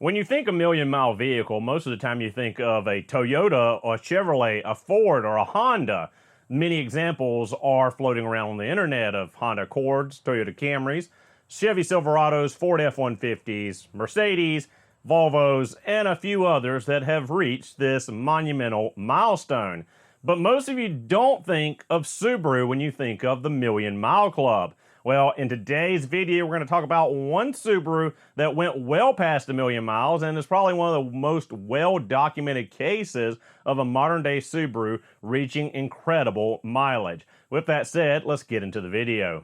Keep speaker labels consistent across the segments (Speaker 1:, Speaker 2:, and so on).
Speaker 1: When you think a million-mile vehicle, most of the time you think of a Toyota or a Chevrolet, a Ford or a Honda. Many examples are floating around on the internet of Honda Accords, Toyota Camrys, Chevy Silverados, Ford F-150s, Mercedes, Volvos, and a few others that have reached this monumental milestone. But most of you don't think of Subaru when you think of the Million Mile Club. Well, in today's video, we're going to talk about one Subaru that went well past a million miles and is probably one of the most well-documented cases of a modern-day Subaru reaching incredible mileage. With that said, let's get into the video.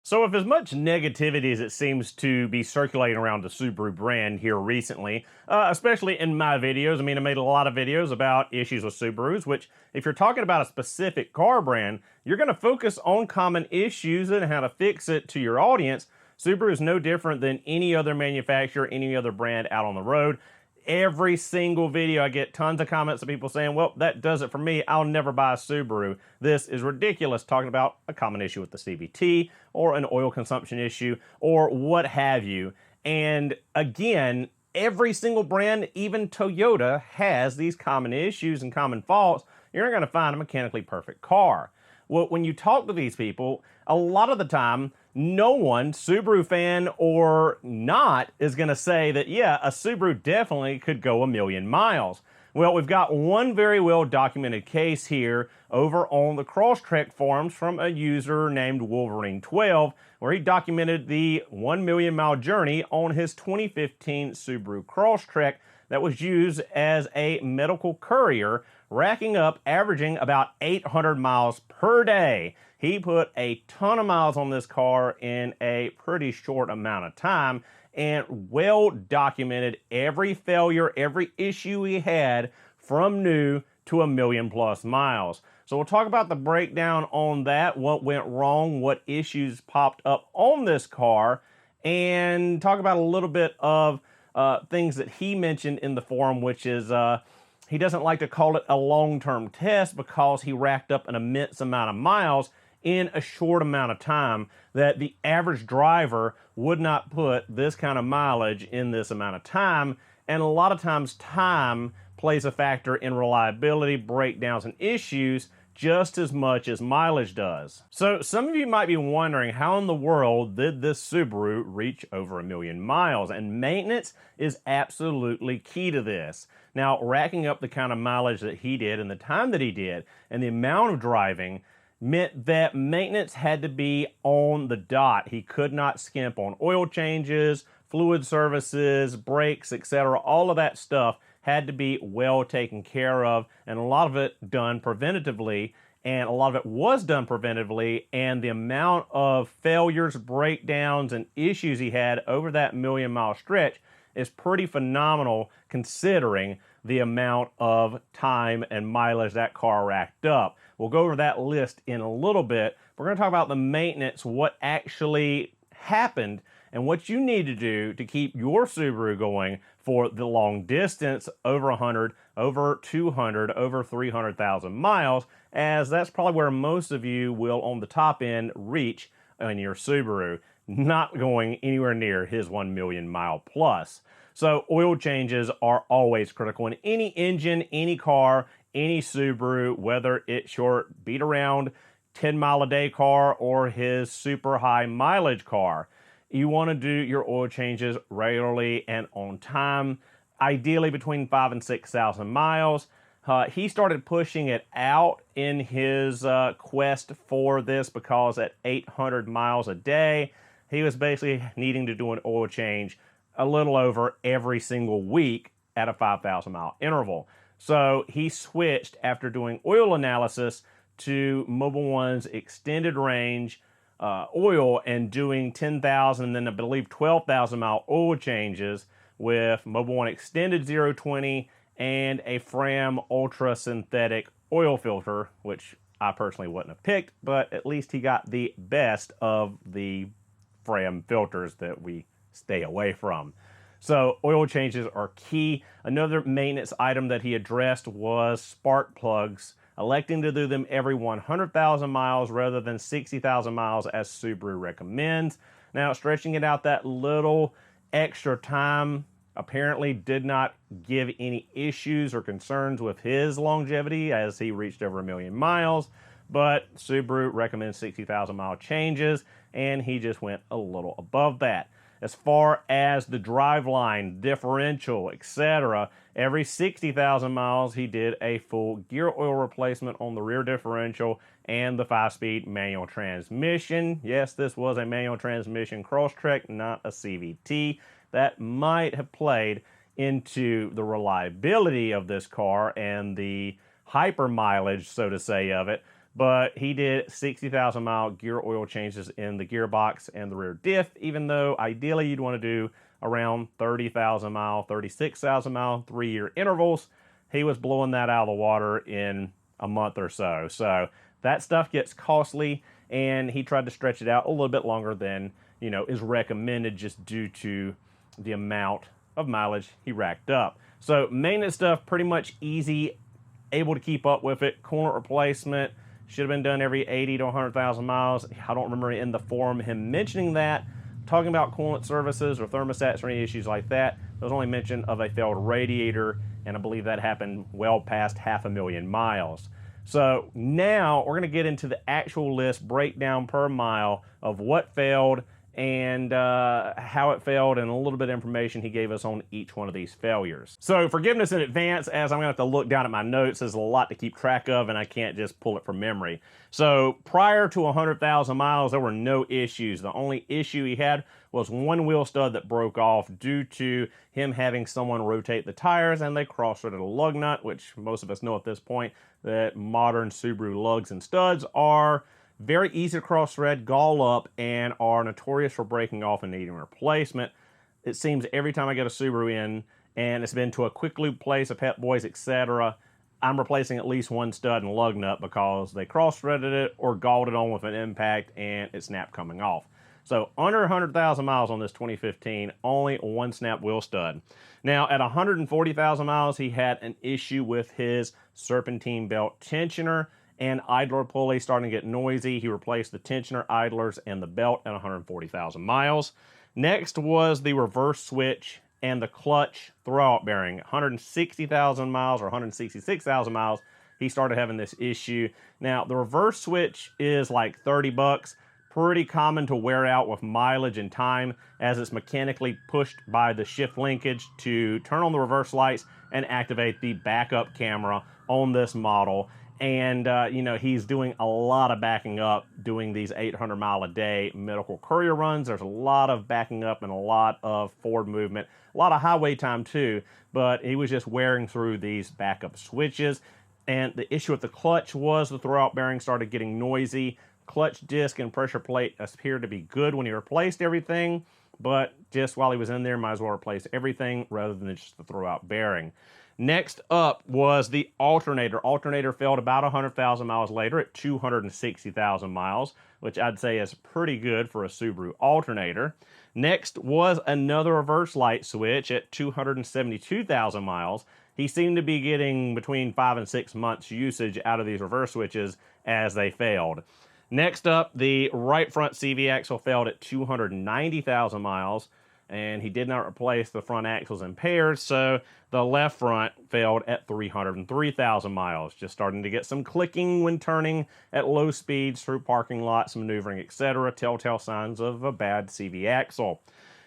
Speaker 1: So with as much negativity as it seems to be circulating around the Subaru brand here recently, especially in my videos, I made a lot of videos about issues with Subarus, which if you're talking about a specific car brand, you're going to focus on common issues and how to fix it to your audience. Subaru is no different than any other manufacturer, any other brand out on the road. Every single video I get tons of comments of people saying, well, that does it for me, I'll never buy a Subaru. This is ridiculous, talking about a common issue with the CVT or an oil consumption issue or what have you. And again, every single brand, even Toyota, has these common issues and common faults. You're not going to find a mechanically perfect car. Well, when you talk to these people, a lot of the time, no one, Subaru fan or not, is going to say that, yeah, a Subaru definitely could go a million miles. Well, we've got one very well documented case here over on the Crosstrek forums from a user named Wolverine12, where he documented the 1 million mile journey on his 2015 Subaru Crosstrek that was used as a medical courier, racking up, averaging about 800 miles per day. He put a ton of miles on this car in a pretty short amount of time and well documented every failure, every issue he had from new to a million plus miles. So we'll talk about the breakdown on that, what went wrong, what issues popped up on this car, and talk about a little bit of things that he mentioned in the forum, which is he doesn't like to call it a long-term test because he racked up an immense amount of miles in a short amount of time that the average driver would not put this kind of mileage in this amount of time. And a lot of times time plays a factor in reliability, breakdowns, and issues just as much as mileage does. So some of you might be wondering, how in the world did this Subaru reach over a million miles? And maintenance is absolutely key to this. Now, racking up the kind of mileage that he did and the time that he did and the amount of driving meant that maintenance had to be on the dot. He could not skimp on oil changes, fluid services, brakes, etc. All of that stuff had to be well taken care of, and a lot of it done preventatively, and a lot of it was done preventatively, and the amount of failures, breakdowns, and issues he had over that million-mile stretch is pretty phenomenal considering the amount of time and mileage that car racked up. We'll go over that list in a little bit. We're going to talk about the maintenance, what actually happened, and what you need to do to keep your Subaru going for the long distance, over 100, over 200, over 300,000 miles, as that's probably where most of you will, on the top end, reach in your Subaru, not going anywhere near his 1 million mile plus. So oil changes are always critical in any engine, any car, any Subaru, whether it's your beat around 10 mile a day car or his super high mileage car. You want to do your oil changes regularly and on time, ideally between 5,000 and 6,000 miles. He started pushing it out in his quest for this because at 800 miles a day, he was basically needing to do an oil change a little over every single week at a 5,000 mile interval. So he switched after doing oil analysis to Mobil One's extended range oil and doing 10,000 and then I believe 12,000 mile oil changes with Mobil One Extended 020 and a Fram Ultra Synthetic oil filter, which I personally wouldn't have picked, but at least he got the best of the Fram filters that we stay away from. So oil changes are key. Another maintenance item that he addressed was spark plugs. electing to do them every 100,000 miles rather than 60,000 miles as Subaru recommends. Now, stretching it out that little extra time apparently did not give any issues or concerns with his longevity as he reached over 1,000,000 miles, but Subaru recommends 60,000 mile changes, and he just went a little above that. As far as the driveline, differential, etc., every 60,000 miles he did a full gear oil replacement on the rear differential and the 5-speed manual transmission. Yes, this was a manual transmission Crosstrek, not a CVT. That might have played into the reliability of this car and the hyper mileage, so to say, of it. But he did 60,000 mile gear oil changes in the gearbox and the rear diff, even though ideally you'd want to do around 30,000 mile, 36,000 mile, 3-year intervals. He was blowing that out of the water in a month or so. So that stuff gets costly, and he tried to stretch it out a little bit longer than, is recommended just due to the amount of mileage he racked up. So maintenance stuff, pretty much easy, able to keep up with it. Coolant replacement should have been done every 80 to 100,000 miles. I don't remember in the forum him mentioning that. Talking about coolant services or thermostats or any issues like that, there was only mention of a failed radiator, and I believe that happened well past 500,000 miles. So now we're going to get into the actual list breakdown per mile of what failed and how it failed, and a little bit of information he gave us on each one of these failures. So forgiveness in advance, as I'm going to have to look down at my notes. There's a lot to keep track of, and I can't just pull it from memory. So prior to 100,000 miles, there were no issues. The only issue he had was one wheel stud that broke off due to him having someone rotate the tires, and they cross-threaded a lug nut, which most of us know at this point that modern Subaru lugs and studs are very easy to cross-thread, gall up, and are notorious for breaking off and needing replacement. It seems every time I get a Subaru in, and it's been to a quick lube place, a Pep Boys, etc., I'm replacing at least one stud and lug nut because they cross-threaded it or galled it on with an impact and it snapped coming off. So under 100,000 miles on this 2015, only one snap wheel stud. Now at 140,000 miles, he had an issue with his serpentine belt tensioner and idler pulley starting to get noisy. He replaced the tensioner, idlers, and the belt at 140,000 miles. Next was the reverse switch and the clutch throwout bearing. 160,000 miles or 166,000 miles, he started having this issue. Now, the reverse switch is like 30 bucks. Pretty common to wear out with mileage and time, as it's mechanically pushed by the shift linkage to turn on the reverse lights and activate the backup camera on this model. And, he's doing a lot of backing up, doing these 800 mile a day medical courier runs. There's a lot of backing up and a lot of forward movement, a lot of highway time too, but he was just wearing through these backup switches. And the issue with the clutch was the throwout bearing started getting noisy. Clutch disc and pressure plate appeared to be good when he replaced everything, but just while he was in there, might as well replace everything rather than just the throwout bearing. Next up was the alternator. Alternator failed about 100,000 miles later at 260,000 miles, which I'd say is pretty good for a Subaru alternator. Next was another reverse light switch at 272,000 miles. He seemed to be getting between 5 and 6 months usage out of these reverse switches as they failed. Next up, the right front CV axle failed at 290,000 miles, and he did not replace the front axles in pairs, so the left front failed at 303,000 miles, just starting to get some clicking when turning at low speeds through parking lots, maneuvering, etc., telltale signs of a bad CV axle.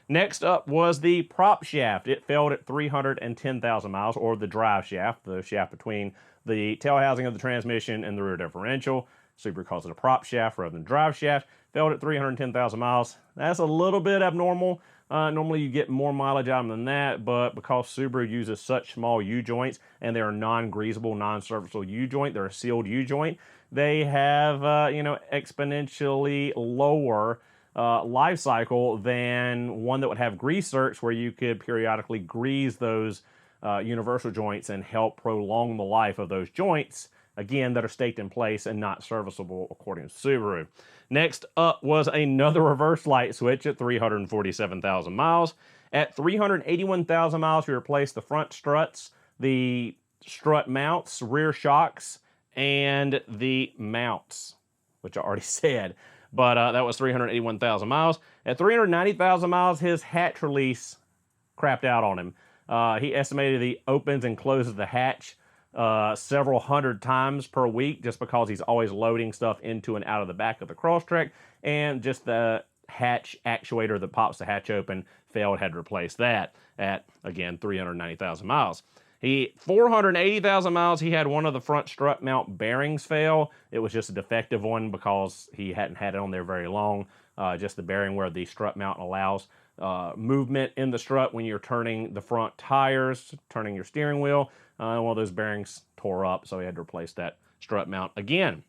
Speaker 1: Next up was the prop shaft. It failed at 310,000 miles, or the drive shaft, the shaft between the tail housing of the transmission and the rear differential. Subaru calls it a prop shaft rather than drive shaft. Failed at 310,000 miles. That's a little bit abnormal. Normally you get more mileage out of them than that, but because Subaru uses such small U-joints and they're a non-greasable, non-serviceable U-joint, they're a sealed U-joint, they have, exponentially lower life cycle than one that would have grease zerks, where you could periodically grease those universal joints and help prolong the life of those joints, again, that are staked in place and not serviceable according to Subaru. Next up was another reverse light switch at 347,000 miles. At 381,000 miles, we replaced the front struts, the strut mounts, rear shocks, and the mounts, which I already said. But that was 381,000 miles. At 390,000 miles, his hatch release crapped out on him. He estimated he opens and closes the hatch several hundred times per week just because he's always loading stuff into and out of the back of the Crosstrek, and just the hatch actuator that pops the hatch open failed, had to replace that at, again, 390,000 miles. 480,000 miles, he had one of the front strut mount bearings fail. It was just a defective one because he hadn't had it on there very long. Just the bearing where the strut mount allows movement in the strut when you're turning the front tires, turning your steering wheel. One of those bearings tore up, so he had to replace that strut mount again.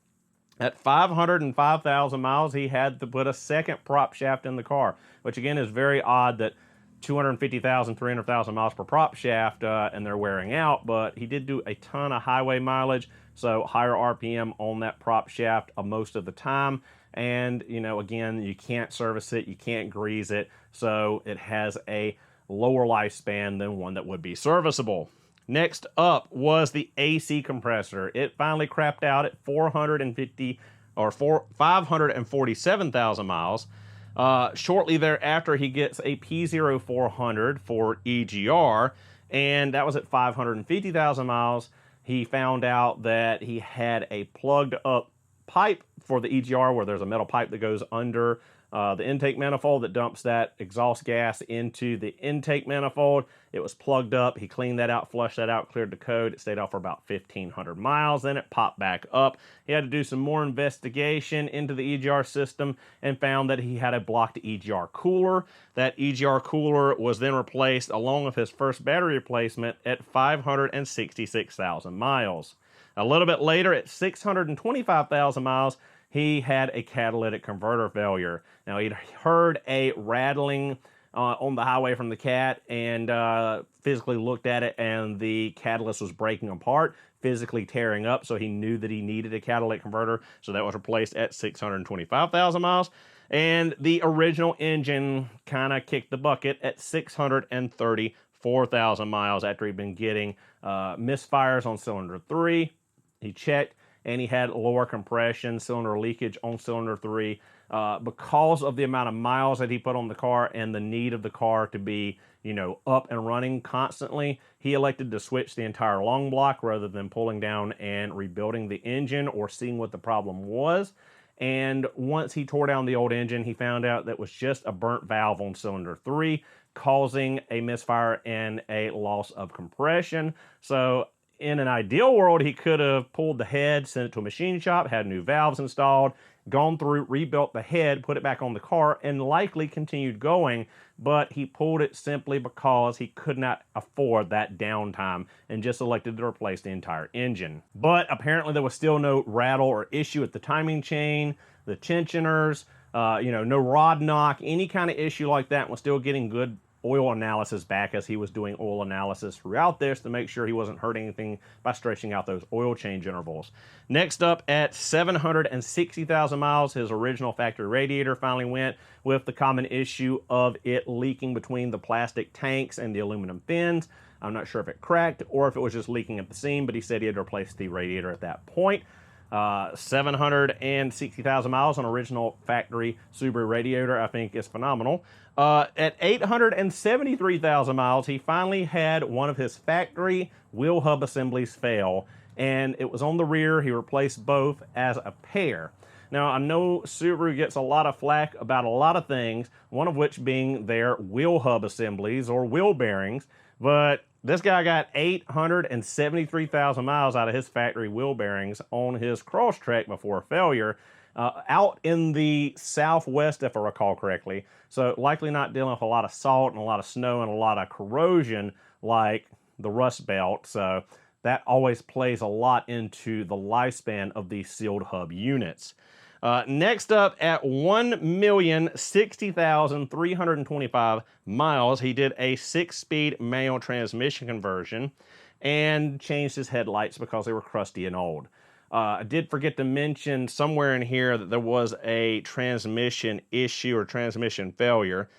Speaker 1: At 505,000 miles, he had to put a second prop shaft in the car, which again is very odd that 250,000, 300,000 miles per prop shaft, and they're wearing out, but he did do a ton of highway mileage, so higher RPM on that prop shaft most of the time. And, you know, again, you can't service it, you can't grease it, so it has a lower lifespan than one that would be serviceable. Next up was the AC compressor. It finally crapped out at 547,000 miles. Shortly thereafter, he gets a P0400 for EGR, and that was at 550,000 miles. He found out that he had a plugged up pipe for the EGR, where there's a metal pipe that goes under the intake manifold that dumps that exhaust gas into the intake manifold. It was plugged up. He cleaned that out, flushed that out, cleared the code. It stayed off for about 1,500 miles. Then it popped back up. He had to do some more investigation into the EGR system and found that he had a blocked EGR cooler. That EGR cooler was then replaced along with his first battery replacement at 566,000 miles. A little bit later, at 625,000 miles, he had a catalytic converter failure. Now, he'd heard a rattling on the highway from the cat and physically looked at it, and the catalyst was breaking apart, physically tearing up, so he knew that he needed a catalytic converter, so that was replaced at 625,000 miles. And the original engine kind of kicked the bucket at 634,000 miles after he'd been getting misfires on cylinder 3. He checked, and he had lower compression, cylinder leakage on cylinder 3. Because of the amount of miles that he put on the car and the need of the car to be, you know, up and running constantly, he elected to switch the entire long block rather than pulling down and rebuilding the engine or seeing what the problem was. And once he tore down the old engine, he found out that was just a burnt valve on cylinder 3, causing a misfire and a loss of compression. So in an ideal world, he could have pulled the head, sent it to a machine shop, had new valves installed, gone through, rebuilt the head, put it back on the car, and likely continued going, but he pulled it simply because he could not afford that downtime and just elected to replace the entire engine. But apparently there was still no rattle or issue at the timing chain, the tensioners, no rod knock, any kind of issue like that, was still getting good oil analysis back as he was doing oil analysis throughout this to make sure he wasn't hurting anything by stretching out those oil change intervals. Next up, at 760,000 miles, his original factory radiator finally went, with the common issue of it leaking between the plastic tanks and the aluminum fins. I'm not sure if it cracked or if it was just leaking at the seam, but he said he had to replace the radiator at that point. 760,000 miles on original factory Subaru radiator, I think, is phenomenal. At 873,000 miles, he finally had one of his factory wheel hub assemblies fail, and it was on the rear. He replaced both as a pair. Now, I know Subaru gets a lot of flack about a lot of things, one of which being their wheel hub assemblies or wheel bearings, but this guy got 873,000 miles out of his factory wheel bearings on his Crosstrek before failure, out in the southwest, if I recall correctly. So likely not dealing with a lot of salt and a lot of snow and a lot of corrosion like the Rust Belt. So that always plays a lot into the lifespan of these sealed hub units. Next up, at 1,060,325 miles, he did a 6-speed manual transmission conversion and changed his headlights because they were crusty and old. I did forget to mention somewhere in here that there was a transmission issue or transmission failure.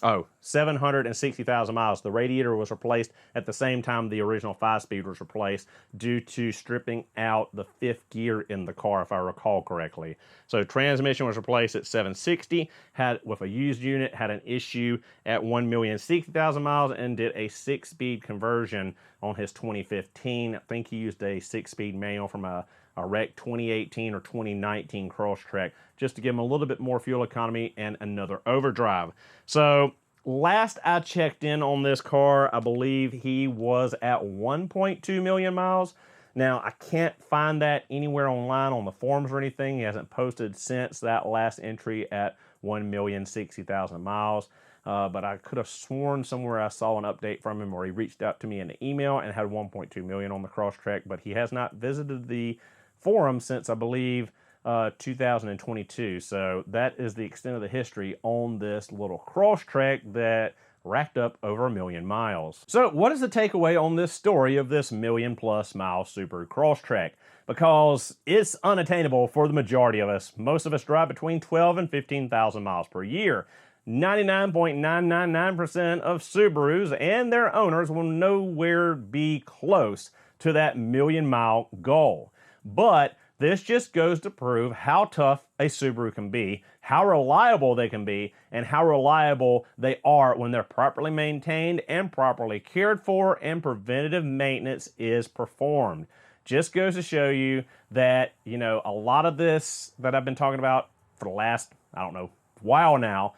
Speaker 1: Oh, 760,000 miles. The radiator was replaced at the same time the original 5-speed was replaced due to stripping out the 5th gear in the car, if I recall correctly. So transmission was replaced at 760, had with a used unit, had an issue at 1,060,000 miles, and did a 6-speed conversion on his 2015. I think he used a 6-speed manual from a wrecked 2018 or 2019 Crosstrek just to give him a little bit more fuel economy and another overdrive. So last I checked in on this car, I believe he was at 1.2 million miles. Now, I can't find that anywhere online on the forums or anything. He hasn't posted since that last entry at 1,060,000 miles. But I could have sworn somewhere I saw an update from him where he reached out to me in an email and had 1.2 million on the Crosstrek, but he has not visited the forum since, I believe, 2022. So that is the extent of the history on this little Crosstrek that racked up over 1 million miles. So what is the takeaway on this story of this 1 million+ mile Subaru Crosstrek? Because it's unattainable for the majority of us. Most of us drive between 12 and 15,000 miles per year. 99.999% of Subarus and their owners will nowhere be close to that 1 million mile goal. But this just goes to prove how tough a Subaru can be, how reliable they can be, and how reliable they are when they're properly maintained and properly cared for and preventative maintenance is performed. Just goes to show you that, you know, a lot of this that I've been talking about for the last, I don't know, while now,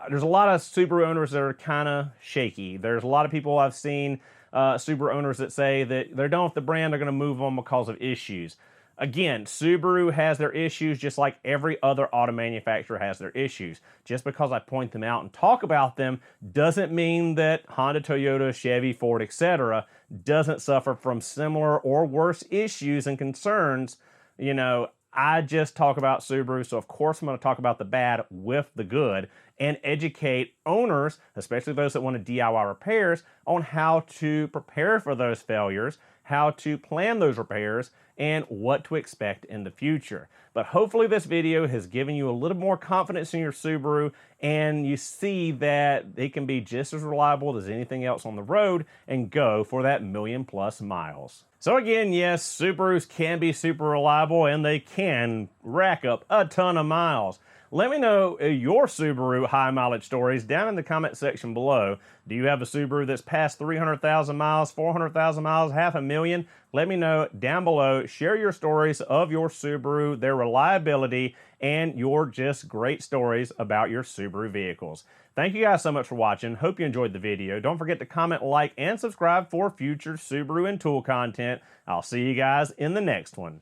Speaker 1: there's a lot of Subaru owners that are kind of shaky. There's a lot of people I've seen, Subaru owners that say that they're done with the brand, they're going to move on because of issues. Again, Subaru has their issues just like every other auto manufacturer has their issues. Just because I point them out and talk about them doesn't mean that Honda, Toyota, Chevy, Ford, etc. doesn't suffer from similar or worse issues and concerns. You know, I just talk about Subaru, so of course I'm going to talk about the bad with the good and educate owners, especially those that want to DIY repairs, on how to prepare for those failures, how to plan those repairs, and what to expect in the future. But hopefully this video has given you a little more confidence in your Subaru, and you see that it can be just as reliable as anything else on the road and go for that 1 million+ miles. So again, yes, Subarus can be super reliable and they can rack up a ton of miles. Let me know your Subaru high mileage stories down in the comment section below. Do you have a Subaru that's past 300,000 miles, 400,000 miles, 500,000? Let me know down below. Share your stories of your Subaru, their reliability, and your just great stories about your Subaru vehicles. Thank you guys so much for watching. Hope you enjoyed the video. Don't forget to comment, like, and subscribe for future Subaru and tool content. I'll see you guys in the next one.